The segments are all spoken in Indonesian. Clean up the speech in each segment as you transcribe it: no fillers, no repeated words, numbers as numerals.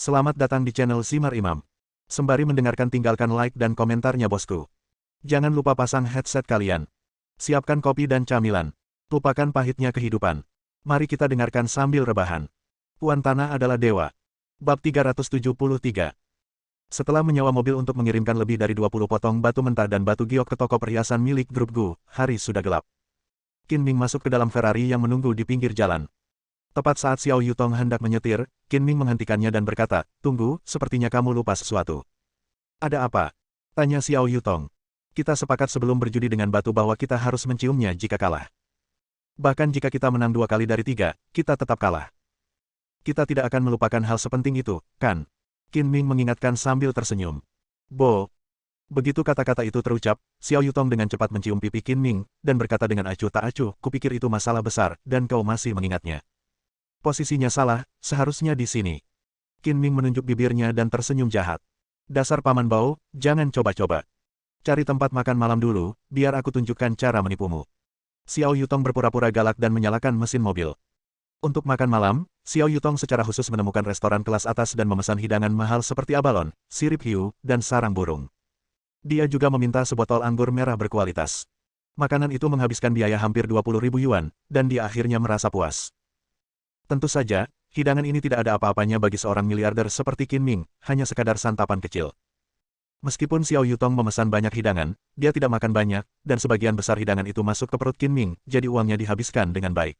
Selamat datang di channel Simar Imam. Sembari mendengarkan tinggalkan like dan komentarnya bosku. Jangan lupa pasang headset kalian. Siapkan kopi dan camilan. Lupakan pahitnya kehidupan. Mari kita dengarkan sambil rebahan. Tuan Tanah adalah dewa. Bab 373. Setelah menyewa mobil untuk mengirimkan lebih dari 20 potong batu mentah dan batu giok ke toko perhiasan milik grup Gu, hari sudah gelap. Qin Ming masuk ke dalam Ferrari yang menunggu di pinggir jalan. Tepat saat Xiao Yutong hendak menyetir, Qin Ming menghentikannya dan berkata, "Tunggu, sepertinya kamu lupa sesuatu." "Ada apa?" tanya Xiao Yutong. "Kita sepakat sebelum berjudi dengan batu bahwa kita harus menciumnya jika kalah. Bahkan jika kita menang 2 kali dari 3, kita tetap kalah. Kita tidak akan melupakan hal sepenting itu, kan?" Qin Ming mengingatkan sambil tersenyum. "Bo." Begitu kata-kata itu terucap, Xiao Yutong dengan cepat mencium pipi Qin Ming, dan berkata dengan acuh tak acuh, "Kupikir itu masalah besar, dan kau masih mengingatnya. Posisinya salah, seharusnya di sini." Qin Ming menunjuk bibirnya dan tersenyum jahat. "Dasar paman bau, jangan coba-coba. Cari tempat makan malam dulu, biar aku tunjukkan cara menipumu." Xiao Yutong berpura-pura galak dan menyalakan mesin mobil. Untuk makan malam, Xiao Yutong secara khusus menemukan restoran kelas atas dan memesan hidangan mahal seperti abalon, sirip hiu, dan sarang burung. Dia juga meminta sebotol anggur merah berkualitas. Makanan itu menghabiskan biaya hampir 20.000 yuan, dan dia akhirnya merasa puas. Tentu saja, hidangan ini tidak ada apa-apanya bagi seorang miliarder seperti Qin Ming, hanya sekadar santapan kecil. Meskipun Xiao Yutong memesan banyak hidangan, dia tidak makan banyak, dan sebagian besar hidangan itu masuk ke perut Qin Ming, jadi uangnya dihabiskan dengan baik.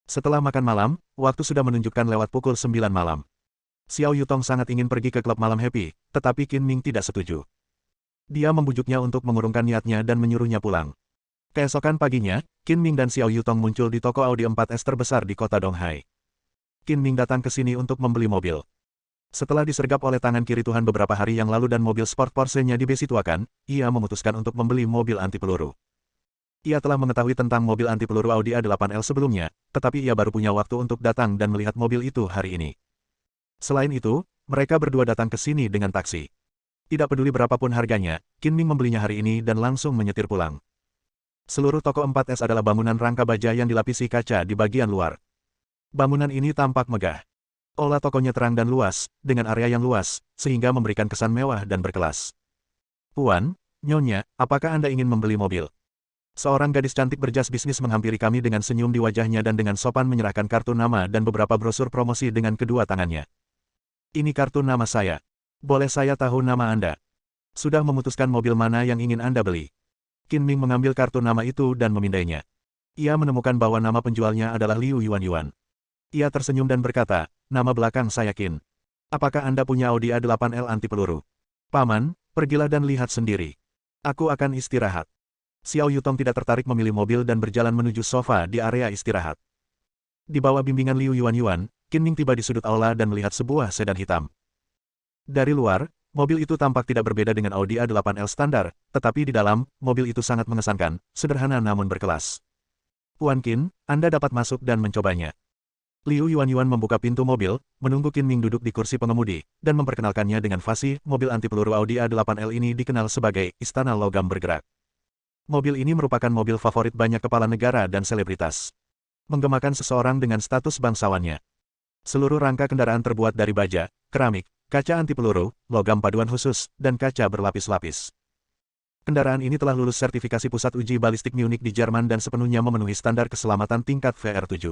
Setelah makan malam, waktu sudah menunjukkan lewat pukul 9 malam. Xiao Yutong sangat ingin pergi ke klub malam happy, tetapi Qin Ming tidak setuju. Dia membujuknya untuk mengurungkan niatnya dan menyuruhnya pulang. Keesokan paginya, Qin Ming dan Xiao Yutong muncul di toko Audi 4S terbesar di kota Donghai. Qin Ming datang ke sini untuk membeli mobil. Setelah disergap oleh tangan kiri Tuhan beberapa hari yang lalu dan mobil sport Porsche-nya dibesituakan, ia memutuskan untuk membeli mobil anti peluru. Ia telah mengetahui tentang mobil anti peluru Audi A8L sebelumnya, tetapi ia baru punya waktu untuk datang dan melihat mobil itu hari ini. Selain itu, mereka berdua datang ke sini dengan taksi. Tidak peduli berapapun harganya, Qin Ming membelinya hari ini dan langsung menyetir pulang. Seluruh toko 4S adalah bangunan rangka baja yang dilapisi kaca di bagian luar. Bangunan ini tampak megah. Aula tokonya terang dan luas, dengan area yang luas, sehingga memberikan kesan mewah dan berkelas. "Puan, Nyonya, apakah Anda ingin membeli mobil?" Seorang gadis cantik berjas bisnis menghampiri kami dengan senyum di wajahnya dan dengan sopan menyerahkan kartu nama dan beberapa brosur promosi dengan kedua tangannya. "Ini kartu nama saya. Boleh saya tahu nama Anda? Sudah memutuskan mobil mana yang ingin Anda beli?" Qin Ming mengambil kartu nama itu dan memindainya. Ia menemukan bahwa nama penjualnya adalah Liu Yuanyuan. Ia tersenyum dan berkata, "Nama belakang saya Qin. Apakah Anda punya Audi A8L anti peluru?" "Paman, pergilah dan lihat sendiri. Aku akan istirahat." Xiao Yutong tidak tertarik memilih mobil dan berjalan menuju sofa di area istirahat. Di bawah bimbingan Liu Yuanyuan, Qin Ming tiba di sudut aula dan melihat sebuah sedan hitam. Dari luar, mobil itu tampak tidak berbeda dengan Audi A8L standar, tetapi di dalam, mobil itu sangat mengesankan, sederhana namun berkelas. "Puan Qin, Anda dapat masuk dan mencobanya." Liu Yuanyuan membuka pintu mobil, menunggu Qin Ming duduk di kursi pengemudi, dan memperkenalkannya dengan fasih, mobil anti peluru Audi A8L ini dikenal sebagai Istana Logam Bergerak. Mobil ini merupakan mobil favorit banyak kepala negara dan selebritas. Menggemakan seseorang dengan status bangsawannya. Seluruh rangka kendaraan terbuat dari baja, keramik, kaca anti peluru, logam paduan khusus, dan kaca berlapis-lapis. Kendaraan ini telah lulus sertifikasi Pusat Uji Balistik Munich di Jerman dan sepenuhnya memenuhi standar keselamatan tingkat VR7.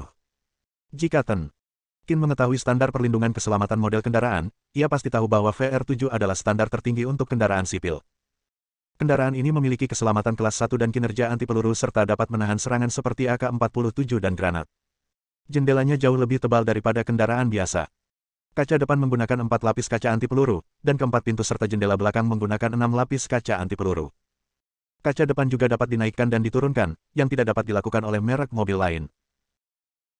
Jika Qin mengetahui standar perlindungan keselamatan model kendaraan, ia pasti tahu bahwa VR7 adalah standar tertinggi untuk kendaraan sipil. Kendaraan ini memiliki keselamatan kelas 1 dan kinerja anti peluru serta dapat menahan serangan seperti AK-47 dan granat. Jendelanya jauh lebih tebal daripada kendaraan biasa. Kaca depan menggunakan 4 lapis kaca anti peluru, dan keempat pintu serta jendela belakang menggunakan 6 lapis kaca anti peluru. Kaca depan juga dapat dinaikkan dan diturunkan, yang tidak dapat dilakukan oleh merek mobil lain.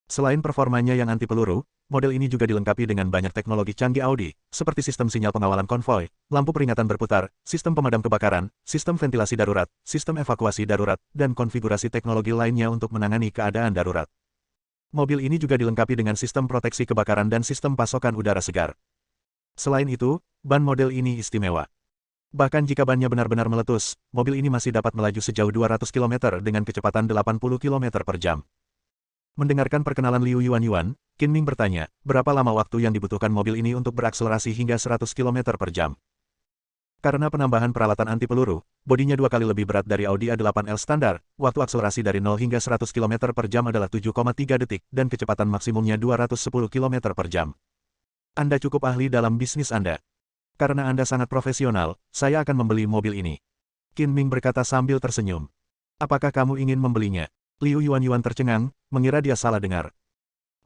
Selain performanya yang anti peluru, model ini juga dilengkapi dengan banyak teknologi canggih Audi, seperti sistem sinyal pengawalan konvoi, lampu peringatan berputar, sistem pemadam kebakaran, sistem ventilasi darurat, sistem evakuasi darurat, dan konfigurasi teknologi lainnya untuk menangani keadaan darurat. Mobil ini juga dilengkapi dengan sistem proteksi kebakaran dan sistem pasokan udara segar. Selain itu, ban model ini istimewa. Bahkan jika bannya benar-benar meletus, mobil ini masih dapat melaju sejauh 200 km dengan kecepatan 80 km per jam. Mendengarkan perkenalan Liu Yuanyuan, Qin Ming bertanya, berapa lama waktu yang dibutuhkan mobil ini untuk berakselerasi hingga 100 km per jam? Karena penambahan peralatan anti peluru, bodinya 2 kali lebih berat dari Audi A8L standar, waktu akselerasi dari 0 hingga 100 km per jam adalah 7,3 detik dan kecepatan maksimumnya 210 km per jam. Anda cukup ahli dalam bisnis Anda. Karena Anda sangat profesional, saya akan membeli mobil ini. Qin Ming berkata sambil tersenyum. Apakah kamu ingin membelinya? Liu Yuanyuan tercengang, mengira dia salah dengar.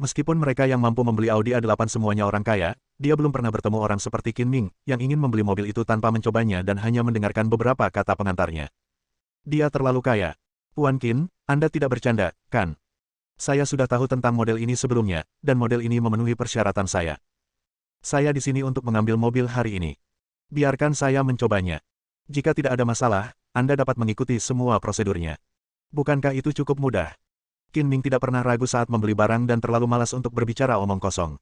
Meskipun mereka yang mampu membeli Audi A8 semuanya orang kaya, dia belum pernah bertemu orang seperti Qin Ming, yang ingin membeli mobil itu tanpa mencobanya dan hanya mendengarkan beberapa kata pengantarnya. Dia terlalu kaya. Tuan Qin, Anda tidak bercanda, kan? Saya sudah tahu tentang model ini sebelumnya, dan model ini memenuhi persyaratan saya. Saya di sini untuk mengambil mobil hari ini. Biarkan saya mencobanya. Jika tidak ada masalah, Anda dapat mengikuti semua prosedurnya. Bukankah itu cukup mudah? Qin Ming tidak pernah ragu saat membeli barang dan terlalu malas untuk berbicara omong kosong.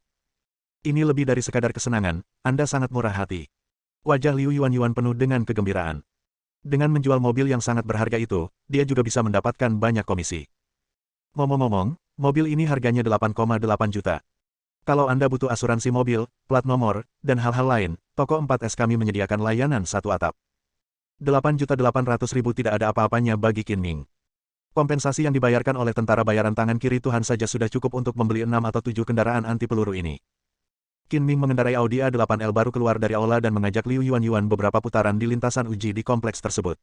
Ini lebih dari sekadar kesenangan, Anda sangat murah hati. Wajah Liu Yuanyuan penuh dengan kegembiraan. Dengan menjual mobil yang sangat berharga itu, dia juga bisa mendapatkan banyak komisi. Ngomong-ngomong, mobil ini harganya 8,8 juta. Kalau Anda butuh asuransi mobil, plat nomor, dan hal-hal lain, toko 4S kami menyediakan layanan satu atap. 8.800.000 tidak ada apa-apanya bagi Qin Ming. Kompensasi yang dibayarkan oleh tentara bayaran tangan kiri Tuhan saja sudah cukup untuk membeli 6 atau 7 kendaraan anti peluru ini. Qin Ming mengendarai Audi A8L baru keluar dari aula dan mengajak Liu Yuanyuan beberapa putaran di lintasan uji di kompleks tersebut.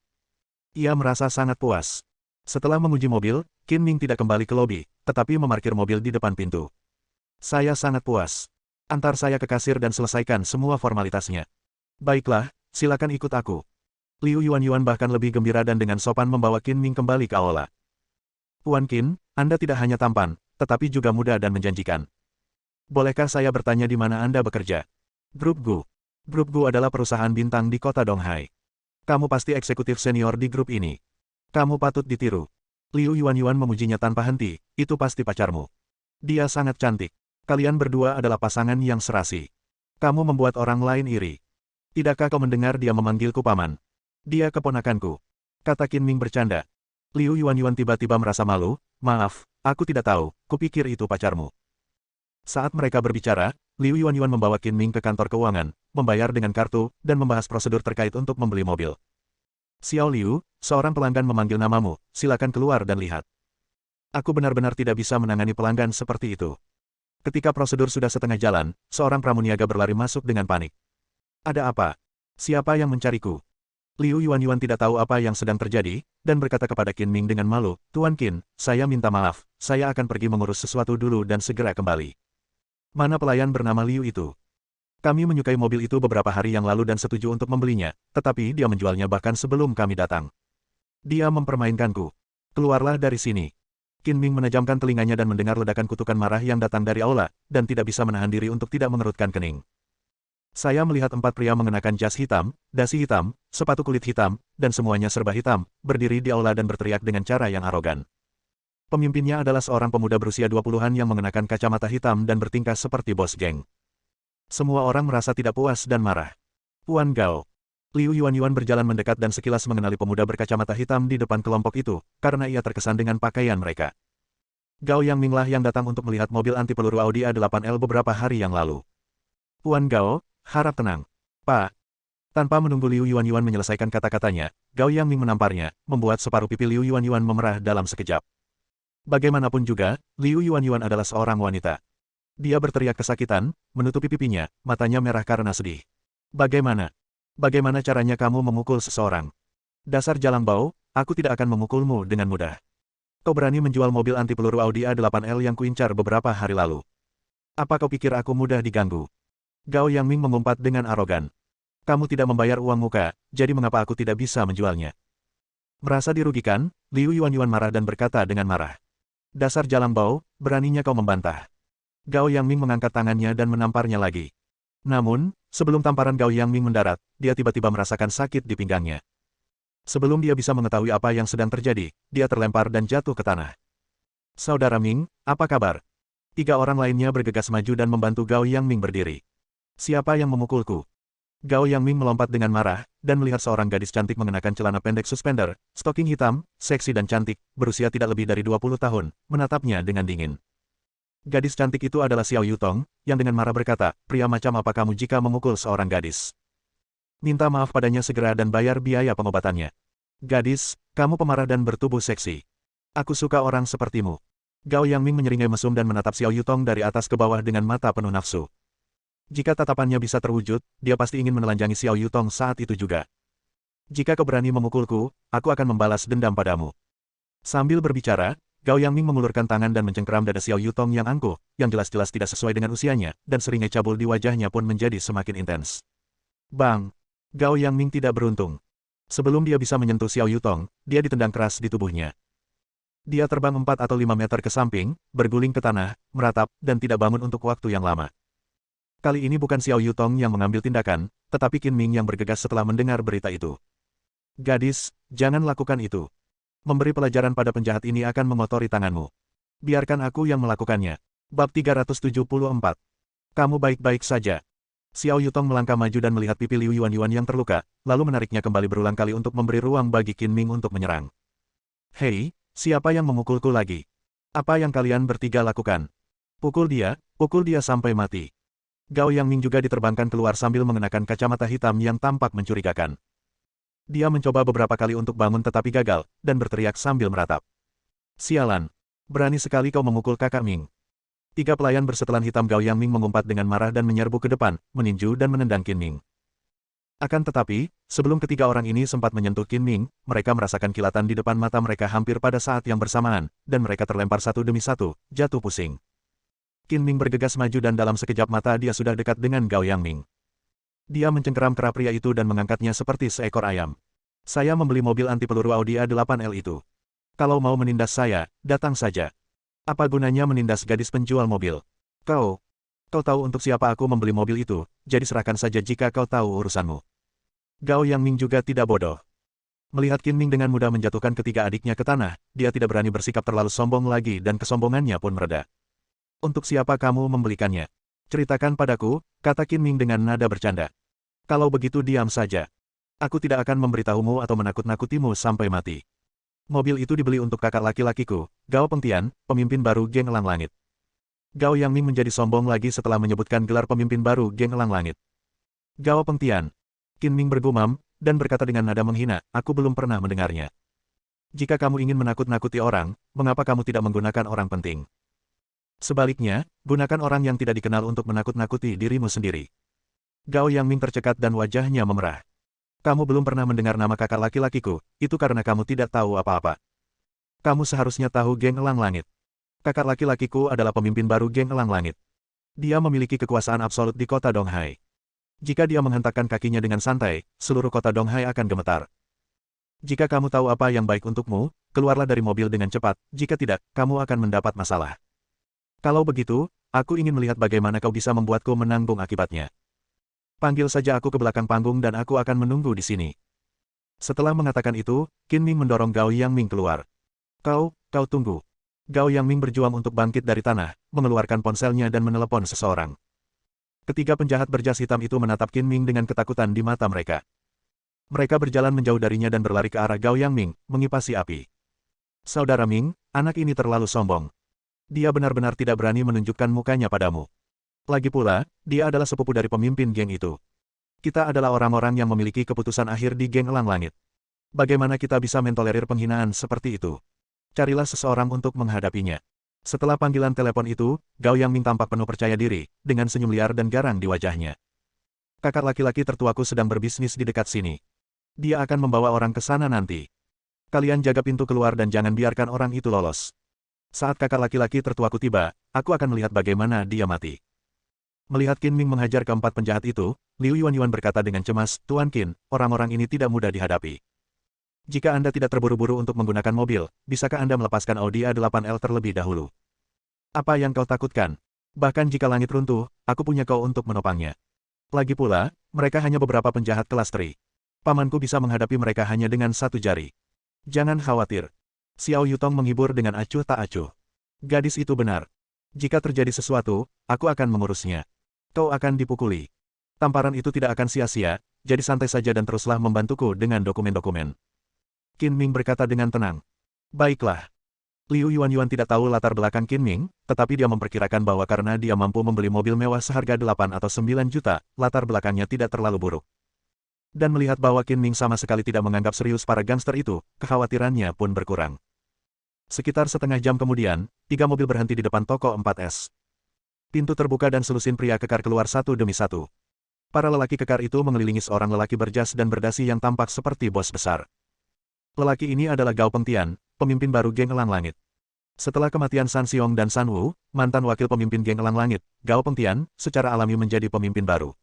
Ia merasa sangat puas. Setelah menguji mobil, Qin Ming tidak kembali ke lobi, tetapi memarkir mobil di depan pintu. Saya sangat puas. Antar saya ke kasir dan selesaikan semua formalitasnya. Baiklah, silakan ikut aku. Liu Yuanyuan bahkan lebih gembira dan dengan sopan membawa Qin Ming kembali ke aula. Tuan Qin, Anda tidak hanya tampan, tetapi juga muda dan menjanjikan. Bolehkah saya bertanya di mana Anda bekerja? Grup Gu. Grup Gu adalah perusahaan bintang di kota Donghai. Kamu pasti eksekutif senior di grup ini. Kamu patut ditiru. Liu Yuanyuan memujinya tanpa henti, itu pasti pacarmu. Dia sangat cantik. Kalian berdua adalah pasangan yang serasi. Kamu membuat orang lain iri. Tidakkah kau mendengar dia memanggilku paman? Dia keponakanku. Kata Qin Ming bercanda. Liu Yuanyuan tiba-tiba merasa malu, maaf, aku tidak tahu, kupikir itu pacarmu. Saat mereka berbicara, Liu Yuanyuan membawa Qin Ming ke kantor keuangan, membayar dengan kartu, dan membahas prosedur terkait untuk membeli mobil. Xiao Liu, seorang pelanggan memanggil namamu, silakan keluar dan lihat. Aku benar-benar tidak bisa menangani pelanggan seperti itu. Ketika prosedur sudah setengah jalan, seorang pramuniaga berlari masuk dengan panik. Ada apa? Siapa yang mencariku? Liu Yuanyuan tidak tahu apa yang sedang terjadi, dan berkata kepada Qin Ming dengan malu, Tuan Qin, saya minta maaf, saya akan pergi mengurus sesuatu dulu dan segera kembali. Mana pelayan bernama Liu itu? Kami menyukai mobil itu beberapa hari yang lalu dan setuju untuk membelinya, tetapi dia menjualnya bahkan sebelum kami datang. Dia mempermainkanku. Keluarlah dari sini. Qin Ming menajamkan telinganya dan mendengar ledakan kutukan marah yang datang dari aula, dan tidak bisa menahan diri untuk tidak mengerutkan kening. Saya melihat 4 pria mengenakan jas hitam, dasi hitam, sepatu kulit hitam, dan semuanya serba hitam, berdiri di aula dan berteriak dengan cara yang arogan. Pemimpinnya adalah seorang pemuda berusia 20-an yang mengenakan kacamata hitam dan bertingkah seperti bos geng. Semua orang merasa tidak puas dan marah. Tuan Gao. Liu Yuanyuan berjalan mendekat dan sekilas mengenali pemuda berkacamata hitam di depan kelompok itu, karena ia terkesan dengan pakaian mereka. Gao Yangming lah yang datang untuk melihat mobil anti peluru Audi A8L beberapa hari yang lalu. Tuan Gao, harap tenang. Pak. Tanpa menunggu Liu Yuanyuan menyelesaikan kata-katanya, Gao Yangming menamparnya, membuat separuh pipi Liu Yuanyuan memerah dalam sekejap. Bagaimanapun juga, Liu Yuanyuan adalah seorang wanita. Dia berteriak kesakitan, menutupi pipinya, matanya merah karena sedih. Bagaimana? Bagaimana caranya kamu memukul seseorang? Dasar jalang bau, aku tidak akan memukulmu dengan mudah. Kau berani menjual mobil anti peluru Audi A8L yang kuincar beberapa hari lalu. Apa kau pikir aku mudah diganggu? Gao Yangming mengumpat dengan arogan. Kamu tidak membayar uang muka, jadi mengapa aku tidak bisa menjualnya? Merasa dirugikan, Liu Yuanyuan marah dan berkata dengan marah. Dasar jalang bau, beraninya kau membantah. Gao Yangming mengangkat tangannya dan menamparnya lagi. Namun, sebelum tamparan Gao Yangming mendarat, dia tiba-tiba merasakan sakit di pinggangnya. Sebelum dia bisa mengetahui apa yang sedang terjadi, dia terlempar dan jatuh ke tanah. Saudara Ming, apa kabar? 3 orang lainnya bergegas maju dan membantu Gao Yangming berdiri. Siapa yang memukulku? Gao Yangming melompat dengan marah, dan melihat seorang gadis cantik mengenakan celana pendek suspender, stoking hitam, seksi dan cantik, berusia tidak lebih dari 20 tahun, menatapnya dengan dingin. Gadis cantik itu adalah Xiao Yutong, yang dengan marah berkata, pria macam apa kamu jika memukul seorang gadis? Minta maaf padanya segera dan bayar biaya pengobatannya. Gadis, kamu pemarah dan bertubuh seksi. Aku suka orang sepertimu. Gao Yangming menyeringai mesum dan menatap Xiao Yutong dari atas ke bawah dengan mata penuh nafsu. Jika tatapannya bisa terwujud, dia pasti ingin menelanjangi Xiao Yutong saat itu juga. Jika kau berani memukulku, aku akan membalas dendam padamu. Sambil berbicara, Gao Yangming mengulurkan tangan dan mencengkeram dada Xiao Yutong yang angkuh, yang jelas-jelas tidak sesuai dengan usianya, dan seringai cabul di wajahnya pun menjadi semakin intens. Bang! Gao Yangming tidak beruntung. Sebelum dia bisa menyentuh Xiao Yutong, dia ditendang keras di tubuhnya. Dia terbang 4 atau 5 meter ke samping, berguling ke tanah, meratap, dan tidak bangun untuk waktu yang lama. Kali ini bukan Xiao Yutong yang mengambil tindakan, tetapi Qin Ming yang bergegas setelah mendengar berita itu. Gadis, jangan lakukan itu. Memberi pelajaran pada penjahat ini akan mengotori tanganmu. Biarkan aku yang melakukannya. Bab 374. Kamu baik-baik saja. Xiao Yutong melangkah maju dan melihat pipi Liu Yuan yang terluka, lalu menariknya kembali berulang kali untuk memberi ruang bagi Qin Ming untuk menyerang. Hei, siapa yang memukulku lagi? Apa yang kalian bertiga lakukan? Pukul dia sampai mati. Gao Yangming juga diterbangkan keluar sambil mengenakan kacamata hitam yang tampak mencurigakan. Dia mencoba beberapa kali untuk bangun tetapi gagal, dan berteriak sambil meratap. Sialan! Berani sekali kau memukul kakak Ming. 3 pelayan bersetelan hitam Gao Yangming mengumpat dengan marah dan menyerbu ke depan, meninju dan menendang Qin Ming. Akan tetapi, sebelum ketiga orang ini sempat menyentuh Qin Ming, mereka merasakan kilatan di depan mata mereka hampir pada saat yang bersamaan, dan mereka terlempar satu demi satu, jatuh pusing. Qin Ming bergegas maju dan dalam sekejap mata dia sudah dekat dengan Gao Yangming. Dia mencengkeram kera pria itu dan mengangkatnya seperti seekor ayam. Saya membeli mobil anti peluru Audi A8L itu. Kalau mau menindas saya, datang saja. Apa gunanya menindas gadis penjual mobil? Kau tahu untuk siapa aku membeli mobil itu, jadi serahkan saja jika kau tahu urusanmu. Gao Yangming juga tidak bodoh. Melihat Qin Ming dengan mudah menjatuhkan ketiga adiknya ke tanah, dia tidak berani bersikap terlalu sombong lagi dan kesombongannya pun mereda. Untuk siapa kamu membelikannya? Ceritakan padaku, kata Qin Ming dengan nada bercanda. Kalau begitu diam saja. Aku tidak akan memberitahumu atau menakut-nakutimu sampai mati. Mobil itu dibeli untuk kakak laki-lakiku, Gao Pengtian, pemimpin baru geng Elang Langit. Gao Yangming menjadi sombong lagi setelah menyebutkan gelar pemimpin baru geng Elang Langit. Gao Pengtian. Qin Ming bergumam, dan berkata dengan nada menghina, aku belum pernah mendengarnya. Jika kamu ingin menakut-nakuti orang, mengapa kamu tidak menggunakan orang penting? Sebaliknya, gunakan orang yang tidak dikenal untuk menakut-nakuti dirimu sendiri. Gao Yangming tercekat dan wajahnya memerah. Kamu belum pernah mendengar nama kakak laki-lakiku, itu karena kamu tidak tahu apa-apa. Kamu seharusnya tahu geng Elang Langit. Kakak laki-lakiku adalah pemimpin baru geng Elang Langit. Dia memiliki kekuasaan absolut di kota Donghai. Jika dia menghentakkan kakinya dengan santai, seluruh kota Donghai akan gemetar. Jika kamu tahu apa yang baik untukmu, keluarlah dari mobil dengan cepat, jika tidak, kamu akan mendapat masalah. Kalau begitu, aku ingin melihat bagaimana kau bisa membuatku menanggung akibatnya. Panggil saja aku ke belakang panggung dan aku akan menunggu di sini. Setelah mengatakan itu, Qin Ming mendorong Gao Yangming keluar. Kau tunggu. Gao Yangming berjuang untuk bangkit dari tanah, mengeluarkan ponselnya dan menelepon seseorang. Ketiga penjahat berjas hitam itu menatap Qin Ming dengan ketakutan di mata mereka. Mereka berjalan menjauh darinya dan berlari ke arah Gao Yangming, mengipasi api. Saudara Ming, anak ini terlalu sombong. Dia benar-benar tidak berani menunjukkan mukanya padamu. Lagi pula, dia adalah sepupu dari pemimpin geng itu. Kita adalah orang-orang yang memiliki keputusan akhir di geng Elang Langit. Bagaimana kita bisa mentolerir penghinaan seperti itu? Carilah seseorang untuk menghadapinya. Setelah panggilan telepon itu, Gao Yangming tampak penuh percaya diri, dengan senyum liar dan garang di wajahnya. Kakak laki-laki tertuaku sedang berbisnis di dekat sini. Dia akan membawa orang ke sana nanti. Kalian jaga pintu keluar dan jangan biarkan orang itu lolos. Saat kakak laki-laki tertuaku tiba, aku akan melihat bagaimana dia mati. Melihat Qin Ming menghajar keempat penjahat itu, Liu Yuan berkata dengan cemas, Tuan Qin, orang-orang ini tidak mudah dihadapi. Jika Anda tidak terburu-buru untuk menggunakan mobil, bisakah Anda melepaskan Audi A8L terlebih dahulu? Apa yang kau takutkan? Bahkan jika langit runtuh, aku punya kau untuk menopangnya. Lagi pula, mereka hanya beberapa penjahat kelas tri. Pamanku bisa menghadapi mereka hanya dengan satu jari. Jangan khawatir. Xiao Yutong menghibur dengan acuh tak acuh. Gadis itu benar. Jika terjadi sesuatu, aku akan mengurusnya. Kau akan dipukuli. Tamparan itu tidak akan sia-sia, jadi santai saja dan teruslah membantuku dengan dokumen-dokumen. Qin Ming berkata dengan tenang. Baiklah. Liu Yuanyuan tidak tahu latar belakang Qin Ming, tetapi dia memperkirakan bahwa karena dia mampu membeli mobil mewah seharga 8 atau 9 juta, latar belakangnya tidak terlalu buruk. Dan melihat bahwa Qin Ming sama sekali tidak menganggap serius para gangster itu, kekhawatirannya pun berkurang. Sekitar setengah jam kemudian, 3 mobil berhenti di depan toko 4S. Pintu terbuka dan selusin pria kekar keluar satu demi satu. Para lelaki kekar itu mengelilingi seorang lelaki berjas dan berdasi yang tampak seperti bos besar. Lelaki ini adalah Gao Pengtian, pemimpin baru geng Elang Langit. Setelah kematian San Xiong dan San Wu, mantan wakil pemimpin geng Elang Langit, Gao Pengtian, secara alami menjadi pemimpin baru.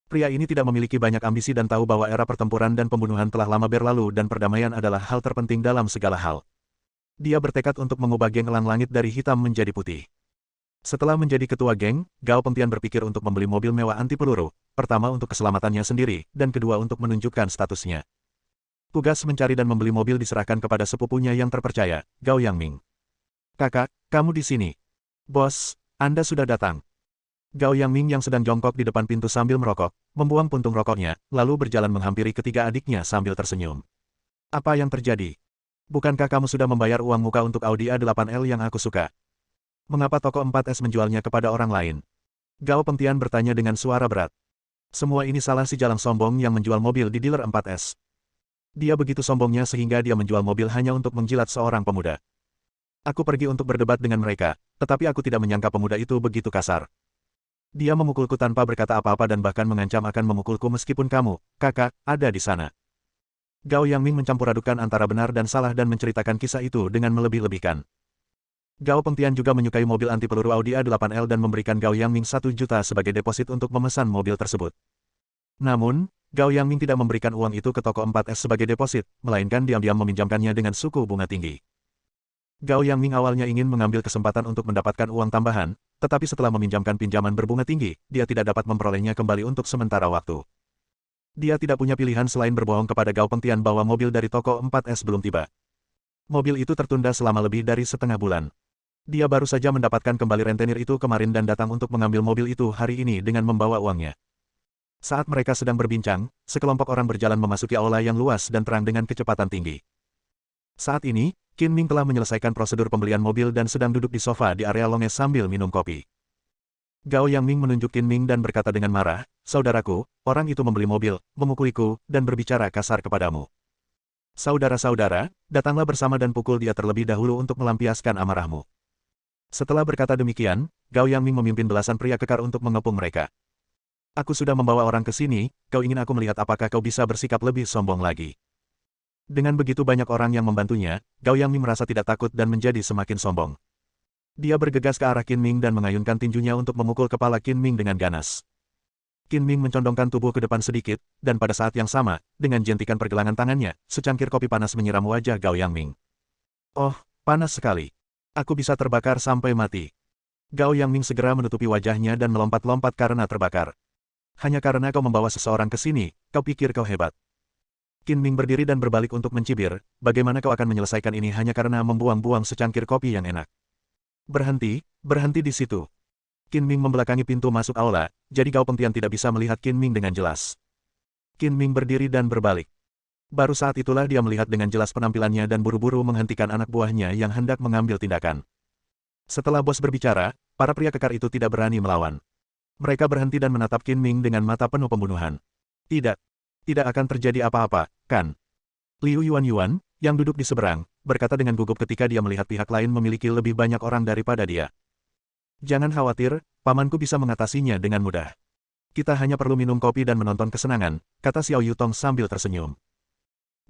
Pria ini tidak memiliki banyak ambisi dan tahu bahwa era pertempuran dan pembunuhan telah lama berlalu dan perdamaian adalah hal terpenting dalam segala hal. Dia bertekad untuk mengubah geng Elang Langit dari hitam menjadi putih. Setelah menjadi ketua geng, Gao Pengtian berpikir untuk membeli mobil mewah anti peluru, pertama untuk keselamatannya sendiri, dan kedua untuk menunjukkan statusnya. Tugas mencari dan membeli mobil diserahkan kepada sepupunya yang terpercaya, Gao Yangming. Kakak, kamu di sini. Bos, Anda sudah datang. Gao Yangming yang sedang jongkok di depan pintu sambil merokok, membuang puntung rokoknya, lalu berjalan menghampiri ketiga adiknya sambil tersenyum. Apa yang terjadi? Bukankah kamu sudah membayar uang muka untuk Audi A8L yang aku suka? Mengapa toko 4S menjualnya kepada orang lain? Gao Pengtian bertanya dengan suara berat. Semua ini salah si Jalang sombong yang menjual mobil di dealer 4S. Dia begitu sombongnya sehingga dia menjual mobil hanya untuk menjilat seorang pemuda. Aku pergi untuk berdebat dengan mereka, tetapi aku tidak menyangka pemuda itu begitu kasar. Dia memukulku tanpa berkata apa-apa dan bahkan mengancam akan memukulku meskipun kamu, kakak, ada di sana. Gao Yangming mencampur adukan antara benar dan salah dan menceritakan kisah itu dengan melebih-lebihkan. Gao Pengtian juga menyukai mobil anti peluru Audi A8L dan memberikan Gao Yangming 1 juta sebagai deposit untuk memesan mobil tersebut. Namun, Gao Yangming tidak memberikan uang itu ke toko 4S sebagai deposit, melainkan diam-diam meminjamkannya dengan suku bunga tinggi. Gao Yangming awalnya ingin mengambil kesempatan untuk mendapatkan uang tambahan, tetapi setelah meminjamkan pinjaman berbunga tinggi, dia tidak dapat memperolehnya kembali untuk sementara waktu. Dia tidak punya pilihan selain berbohong kepada Gao Pengtian bahwa mobil dari toko 4S belum tiba. Mobil itu tertunda selama lebih dari setengah bulan. Dia baru saja mendapatkan kembali rentenir itu kemarin dan datang untuk mengambil mobil itu hari ini dengan membawa uangnya. Saat mereka sedang berbincang, sekelompok orang berjalan memasuki aula yang luas dan terang dengan kecepatan tinggi. Saat ini, Qin Ming telah menyelesaikan prosedur pembelian mobil dan sedang duduk di sofa di area longe sambil minum kopi. Gao Yangming menunjuk Qin Ming dan berkata dengan marah, "Saudaraku, orang itu membeli mobil, memukuliku, dan berbicara kasar kepadamu. Saudara-saudara, datanglah bersama dan pukul dia terlebih dahulu untuk melampiaskan amarahmu." Setelah berkata demikian, Gao Yangming memimpin belasan pria kekar untuk mengepung mereka. Aku sudah membawa orang ke sini, kau ingin aku melihat apakah kau bisa bersikap lebih sombong lagi. Dengan begitu banyak orang yang membantunya, Gao Yangming merasa tidak takut dan menjadi semakin sombong. Dia bergegas ke arah Qin Ming dan mengayunkan tinjunya untuk memukul kepala Qin Ming dengan ganas. Qin Ming mencondongkan tubuh ke depan sedikit, dan pada saat yang sama, dengan jentikan pergelangan tangannya, secangkir kopi panas menyiram wajah Gao Yangming. Oh, panas sekali. Aku bisa terbakar sampai mati. Gao Yangming segera menutupi wajahnya dan melompat-lompat karena terbakar. Hanya karena kau membawa seseorang ke sini, kau pikir kau hebat. Qin Ming berdiri dan berbalik untuk mencibir, bagaimana kau akan menyelesaikan ini hanya karena membuang-buang secangkir kopi yang enak. Berhenti, berhenti di situ. Qin Ming membelakangi pintu masuk aula, jadi Gao Pengtian tidak bisa melihat Qin Ming dengan jelas. Qin Ming berdiri dan berbalik. Baru saat itulah dia melihat dengan jelas penampilannya dan buru-buru menghentikan anak buahnya yang hendak mengambil tindakan. Setelah bos berbicara, para pria kekar itu tidak berani melawan. Mereka berhenti dan menatap Qin Ming dengan mata penuh pembunuhan. Tidak. Tidak akan terjadi apa-apa, kan? Liu Yuanyuan, yang duduk di seberang, berkata dengan gugup ketika dia melihat pihak lain memiliki lebih banyak orang daripada dia. Jangan khawatir, pamanku bisa mengatasinya dengan mudah. Kita hanya perlu minum kopi dan menonton kesenangan, kata Xiao Yutong sambil tersenyum.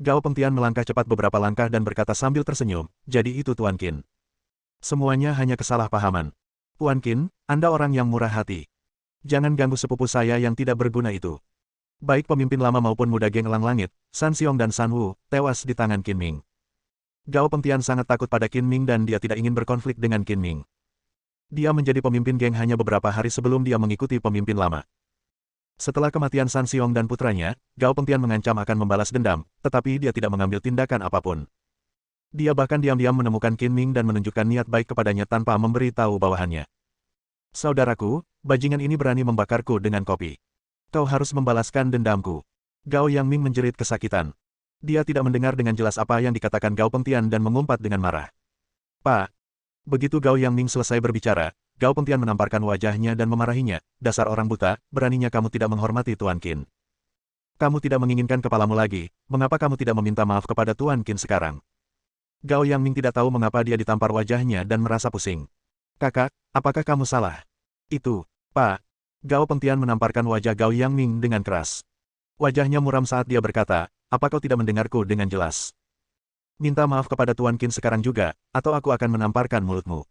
Gao Pengtian melangkah cepat beberapa langkah dan berkata sambil tersenyum, jadi itu Tuan Qin. Semuanya hanya kesalahpahaman. Tuan Qin, Anda orang yang murah hati. Jangan ganggu sepupu saya yang tidak berguna itu. Baik pemimpin lama maupun muda geng Elang Langit, San Xiong dan San Wu, tewas di tangan Qin Ming. Gao Pengtian sangat takut pada Qin Ming dan dia tidak ingin berkonflik dengan Qin Ming. Dia menjadi pemimpin geng hanya beberapa hari sebelum dia mengikuti pemimpin lama. Setelah kematian San Xiong dan putranya, Gao Pengtian mengancam akan membalas dendam, tetapi dia tidak mengambil tindakan apapun. Dia bahkan diam-diam menemukan Qin Ming dan menunjukkan niat baik kepadanya tanpa memberi tahu bawahannya. Saudaraku, bajingan ini berani membakarku dengan kopi. Kau harus membalaskan dendamku. Gao Yangming menjerit kesakitan. Dia tidak mendengar dengan jelas apa yang dikatakan Gao Pengtian dan mengumpat dengan marah. Pak! Begitu Gao Yangming selesai berbicara, Gao Pengtian menamparkan wajahnya dan memarahinya. Dasar orang buta, beraninya kamu tidak menghormati Tuan Qin. Kamu tidak menginginkan kepalamu lagi, mengapa kamu tidak meminta maaf kepada Tuan Qin sekarang? Gao Yangming tidak tahu mengapa dia ditampar wajahnya dan merasa pusing. Kakak, apakah kamu salah? Itu, Pak. Gao Pengtian menamparkan wajah Gao Yangming dengan keras. Wajahnya muram saat dia berkata, apa kau tidak mendengarku dengan jelas? Minta maaf kepada Tuan Qin sekarang juga, atau aku akan menamparkan mulutmu.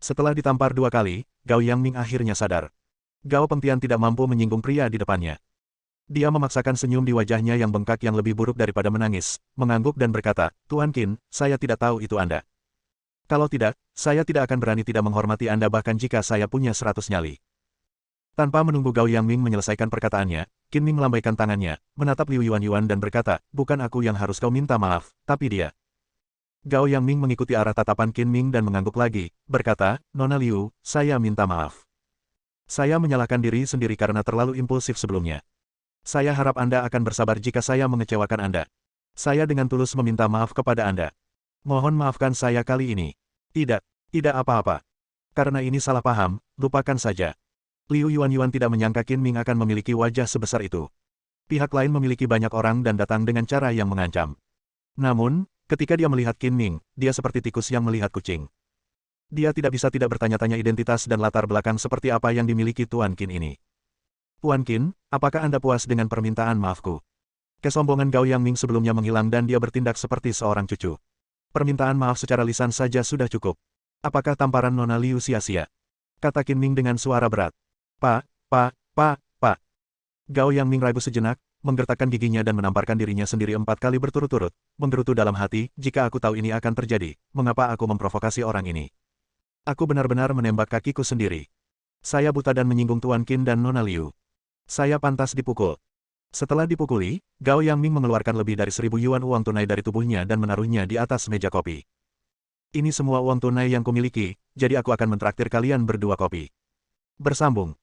Setelah ditampar 2 kali, Gao Yangming akhirnya sadar. Gao Pengtian tidak mampu menyinggung pria di depannya. Dia memaksakan senyum di wajahnya yang bengkak yang lebih buruk daripada menangis, mengangguk dan berkata, Tuan Qin, saya tidak tahu itu Anda. Kalau tidak, saya tidak akan berani tidak menghormati Anda bahkan jika saya punya 100 nyali. Tanpa menunggu Gao Yangming menyelesaikan perkataannya, Qin Ming melambaikan tangannya, menatap Liu Yuanyuan dan berkata, bukan aku yang harus kau minta maaf, tapi dia. Gao Yangming mengikuti arah tatapan Qin Ming dan mengangguk lagi, berkata, Nona Liu, saya minta maaf. Saya menyalahkan diri sendiri karena terlalu impulsif sebelumnya. Saya harap Anda akan bersabar jika saya mengecewakan Anda. Saya dengan tulus meminta maaf kepada Anda. Mohon maafkan saya kali ini. Tidak apa-apa. Karena ini salah paham, lupakan saja. Liu Yuanyuan tidak menyangka Qin Ming akan memiliki wajah sebesar itu. Pihak lain memiliki banyak orang dan datang dengan cara yang mengancam. Namun, ketika dia melihat Qin Ming, dia seperti tikus yang melihat kucing. Dia tidak bisa tidak bertanya-tanya identitas dan latar belakang seperti apa yang dimiliki Tuan Qin ini. Tuan Qin, apakah Anda puas dengan permintaan maafku? Kesombongan Gao Yangming sebelumnya menghilang dan dia bertindak seperti seorang cucu. Permintaan maaf secara lisan saja sudah cukup. Apakah tamparan Nona Liu sia-sia? Kata Qin Ming dengan suara berat. Pak. Gao Yangming ragu sejenak, menggertakkan giginya dan menamparkan dirinya sendiri 4 kali berturut-turut, menggerutu dalam hati, jika aku tahu ini akan terjadi, mengapa aku memprovokasi orang ini? Aku benar-benar menembak kakiku sendiri. Saya buta dan menyinggung Tuan Qin dan Nona Liu. Saya pantas dipukul. Setelah dipukuli, Gao Yangming mengeluarkan lebih dari 1000 yuan uang tunai dari tubuhnya dan menaruhnya di atas meja kopi. Ini semua uang tunai yang kumiliki, jadi aku akan mentraktir kalian berdua kopi. Bersambung.